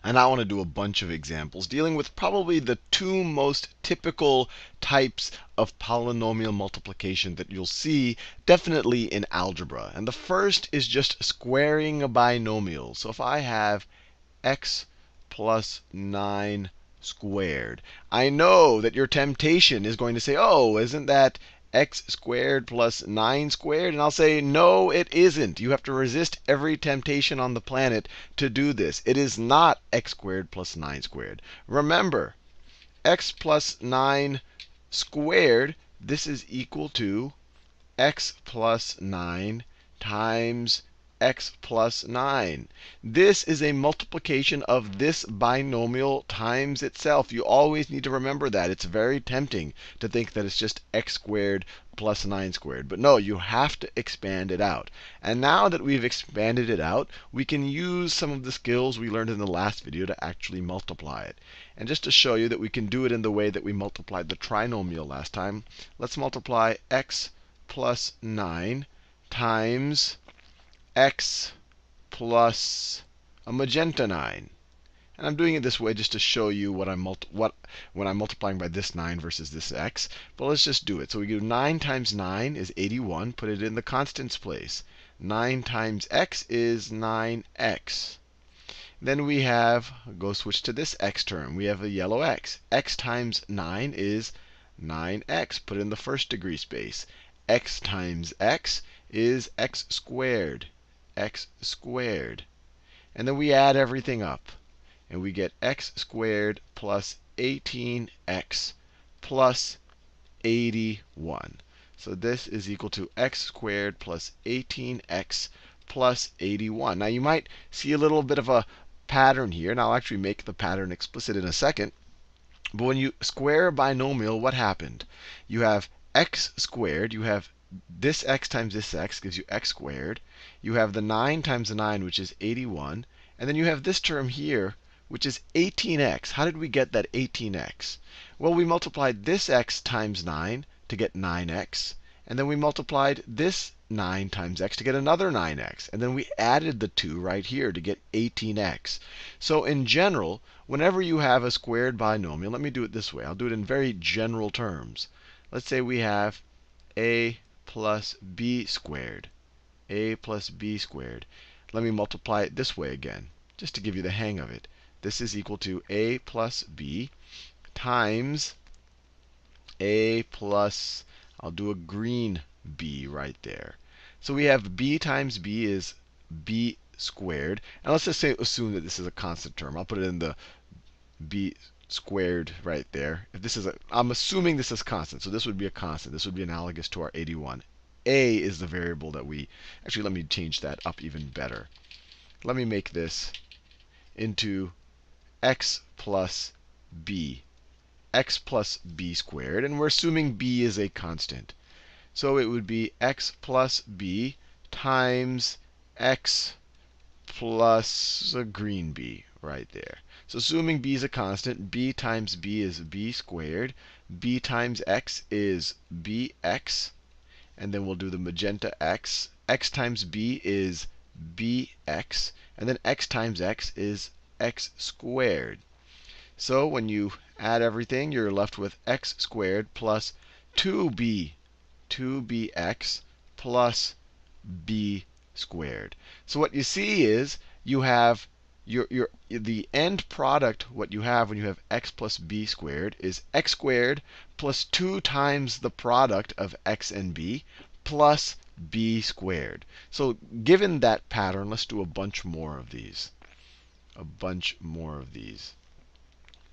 And I want to do a bunch of examples dealing with probably the two most typical types of polynomial multiplication that you'll see definitely in algebra. And the first is just squaring a binomial. So if I have x plus 9 squared, I know that your temptation is going to say, oh, isn't that x squared plus 9 squared? And I'll say, no, it isn't. You have to resist every temptation on the planet to do this. It is not x squared plus 9 squared. Remember, x plus 9 squared, this is equal to x plus 9 times x plus 9. This is a multiplication of this binomial times itself. You always need to remember that. It's very tempting to think that it's just x squared plus 9 squared. But no, you have to expand it out. And now that we've expanded it out, we can use some of the skills we learned in the last video to actually multiply it. And just to show you that we can do it in the way that we multiplied the trinomial last time, let's multiply x plus 9 times x plus a magenta 9. And I'm doing it this way just to show you when I'm multiplying by this 9 versus this x. But let's just do it. So we do 9 times 9 is 81. Put it in the constants place. 9 times x is 9x. Then we have, go switch to this x term. We have a yellow x. X times 9 is 9x. Put in the first degree space. X times x is x squared. X squared. And then we add everything up. And we get x squared plus 18x plus 81. So this is equal to x squared plus 18x plus 81. Now you might see a little bit of a pattern here, and I'll actually make the pattern explicit in a second. But when you square a binomial, what happened? You have x squared. You have this x times this x gives you x squared. You have the 9 times the 9, which is 81. And then you have this term here, which is 18x. How did we get that 18x? Well, we multiplied this x times 9 to get 9x. And then we multiplied this 9 times x to get another 9x. And then we added the 2 right here to get 18x. So in general, whenever you have a squared binomial, let me do it this way. I'll do it in very general terms. Let's say we have a plus b squared. A plus b squared. Let me multiply it this way again, just to give you the hang of it. This is equal to a plus b times a plus, I'll do a green b right there. So we have b times b is b squared. And let's just assume that this is a constant term. I'll put it in the b squared right there. If this is I'm assuming this is constant. So this would be a constant. This would be analogous to our 81. A is the variable that we, actually let me change that up even better. Let me make this into x plus b. X plus b squared. And we're assuming b is a constant. So it would be x plus b times x plus a green b right there. So assuming b is a constant, b times b is b squared. B times x is bx. And then we'll do the magenta x. X times b is bx. And then x times x is x squared. So when you add everything, you're left with x squared plus 2bx plus b squared. So what you see is you have the end product, what you have when you have x plus b squared is x squared plus 2 times the product of x and b plus b squared. So given that pattern, let's do a bunch more of these. A bunch more of these.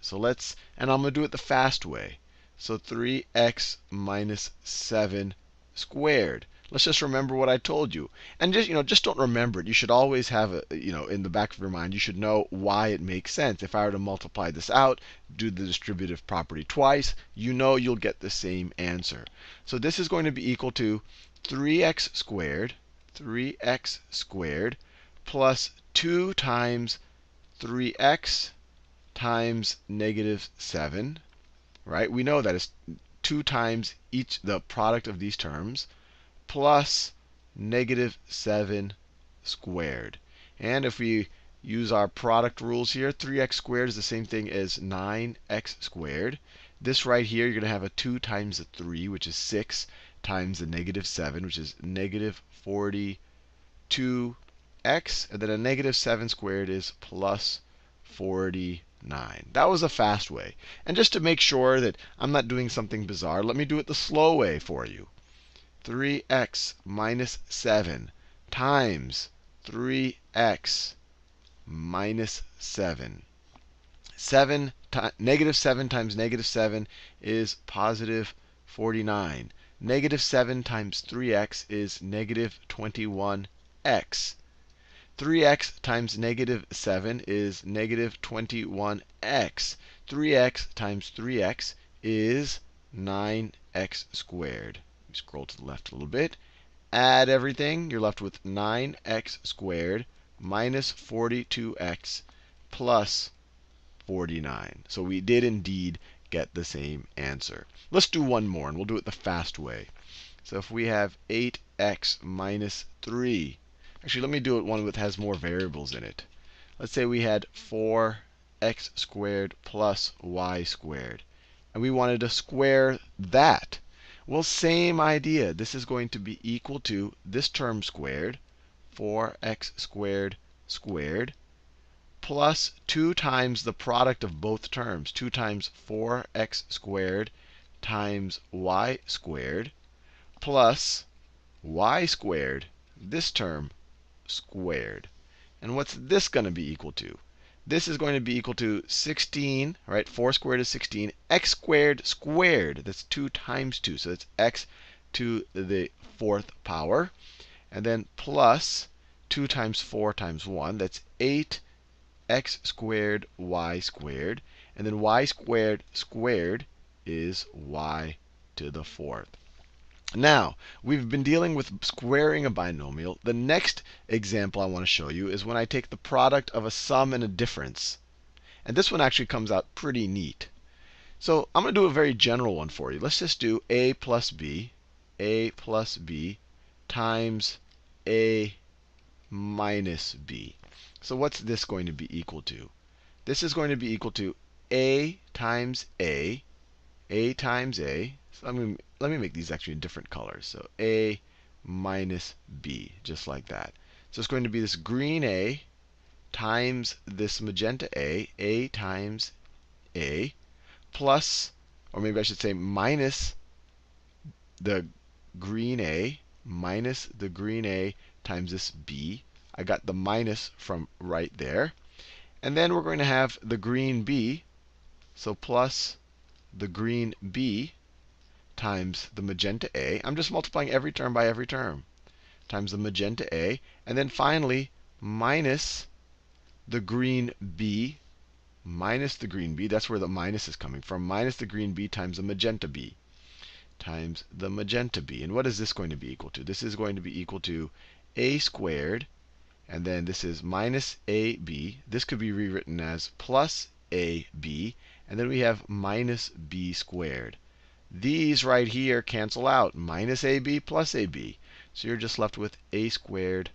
So let's, and I'm going to do it the fast way. So 3x minus 7 squared. Let's just remember what I told you. And just don't remember it. You should always have in the back of your mind, you should know why it makes sense. If I were to multiply this out, do the distributive property twice, you know you'll get the same answer. So this is going to be equal to 3x squared plus 2 times 3x times negative 7, right? We know that is 2 times the product of these terms, plus negative 7 squared. And if we use our product rules here. 3x squared is the same thing as 9x squared. This right here, you're going to have a 2 times the 3, which is 6, times the negative 7, which is negative 42x. And then a negative 7 squared is plus 49. That was a fast way. And just to make sure that I'm not doing something bizarre, let me do it the slow way for you. 3x minus 7 times 3x minus 7. Negative 7 times negative 7 is positive 49. Negative 7 times 3x is negative 21x. 3x times negative 7 is negative 21x. 3x times 3x is 9x squared. Let me scroll to the left a little bit. Add everything. You're left with 9x squared minus 42x plus 49. So we did indeed get the same answer. Let's do one more, and we'll do it the fast way. So if we have 8x minus 3. Actually, let me do it one that has more variables in it. Let's say we had 4x squared plus y squared. And we wanted to square that. Well, same idea. This is going to be equal to this term squared, 4x squared squared, plus 2 times the product of both terms, 2 times 4x squared times y squared, plus y squared, this term squared. And what's this going to be equal to? This is going to be equal to 16, right? 4 squared is 16. X squared squared, that's 2 times 2. So that's x to the 4th power. And then plus 2 times 4 times 1, that's 8x squared y squared. And then y squared squared is y to the 4th. Now, we've been dealing with squaring a binomial. The next example I want to show you is when I take the product of a sum and a difference. And this one actually comes out pretty neat. So I'm going to do a very general one for you. Let's just do a plus b times a minus b. So what's this going to be equal to? This is going to be equal to a times a times a. So let me make these actually in different colors. So a minus b, just like that. So it's going to be this green a times this magenta a times a, plus, or maybe I should say minus the green a minus the green a times this b. I got the minus from right there. And then we're going to have the green b, so plus the green b times the magenta a. I'm just multiplying every term by every term, times the magenta a. And then finally, minus the green b, minus the green b. That's where the minus is coming from. Minus the green b times the magenta b, times the magenta b. And what is this going to be equal to? This is going to be equal to a squared. And then this is minus ab. This could be rewritten as plus ab. And then we have minus b squared. These right here cancel out. Minus ab plus ab. So you're just left with a squared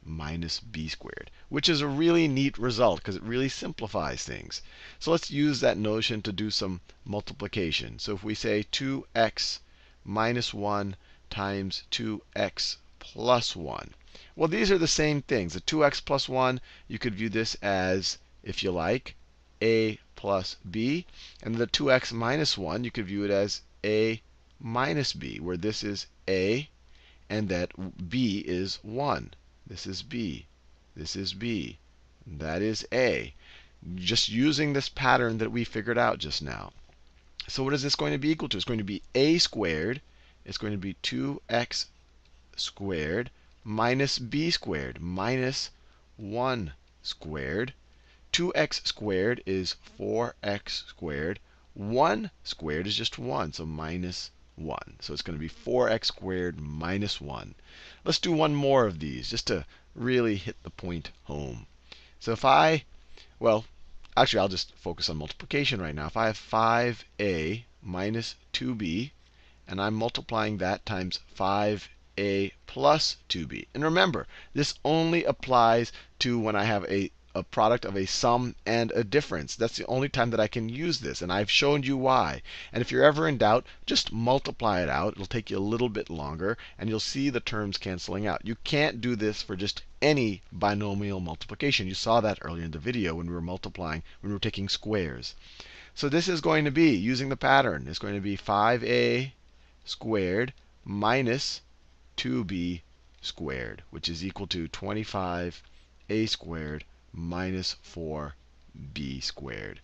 minus b squared, which is a really neat result because it really simplifies things. So let's use that notion to do some multiplication. So if we say 2x minus 1 times 2x plus 1. Well, these are the same things. The 2x plus 1, you could view this as, if you like, a plus b. And the 2x minus 1, you could view it as a minus b, where this is a and that b is 1. This is b. This is b. That is a. Just using this pattern that we figured out just now. So what is this going to be equal to? It's going to be a squared. It's going to be 2x squared minus b squared minus 1 squared. 2x squared is 4x squared. 1 squared is just 1, so minus 1. So it's going to be 4x squared minus 1. Let's do one more of these just to really hit the point home. So if well, actually I'll just focus on multiplication right now. If I have 5a minus 2b, and I'm multiplying that times 5a plus 2b. And remember, this only applies to when I have a a product of a sum and a difference. That's the only time that I can use this, and I've shown you why. And if you're ever in doubt, just multiply it out. It'll take you a little bit longer, and you'll see the terms canceling out. You can't do this for just any binomial multiplication. You saw that earlier in the video when we were multiplying, when we were taking squares. So this is going to be, using the pattern, it's going to be 5a squared minus 2b squared, which is equal to 25a squared minus 4b squared.